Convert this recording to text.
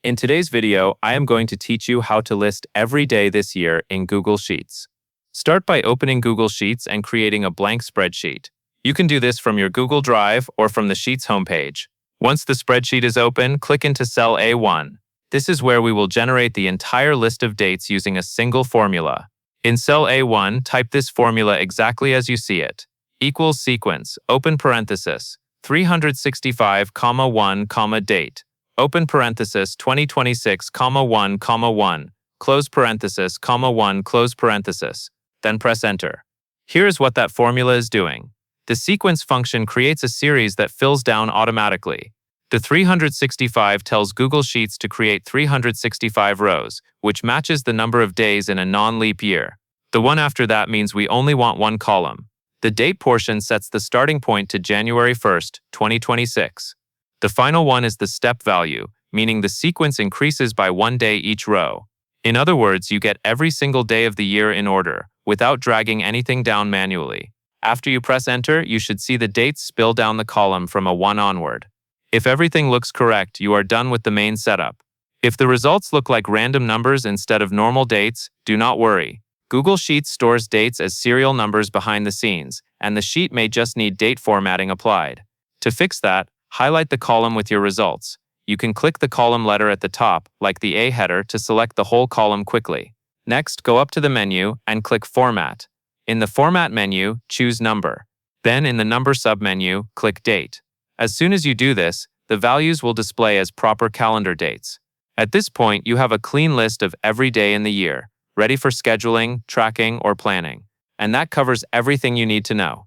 In today's video, I am going to teach you how to list every day this year in Google Sheets. Start by opening Google Sheets and creating a blank spreadsheet. You can do this from your Google Drive or from the Sheets homepage. Once the spreadsheet is open, click into cell A1. This is where we will generate the entire list of dates using a single formula. In cell A1, type this formula exactly as you see it. Equals sequence, open parenthesis, 365, 1, date. Open parenthesis 2026, 1, 1, close parenthesis, 1, close parenthesis. Then press enter. Here's what that formula is doing. The sequence function creates a series that fills down automatically. The 365 tells Google Sheets to create 365 rows, which matches the number of days in a non-leap year. The one after that means we only want one column. The date portion sets the starting point to January 1st, 2026. The final one is the step value, meaning the sequence increases by 1 day each row. In other words, you get every single day of the year in order, without dragging anything down manually. After you press enter, you should see the dates spill down the column from a 1 onward. If everything looks correct, you are done with the main setup. If the results look like random numbers instead of normal dates, do not worry. Google Sheets stores dates as serial numbers behind the scenes, and the sheet may just need date formatting applied. To fix that, highlight the column with your results. You can click the column letter at the top, like the A header, to select the whole column quickly. Next, go up to the menu and click Format. In the Format menu, choose Number. Then in the Number submenu, click Date. As soon as you do this, the values will display as proper calendar dates. At this point, you have a clean list of every day in the year, ready for scheduling, tracking, or planning. And that covers everything you need to know.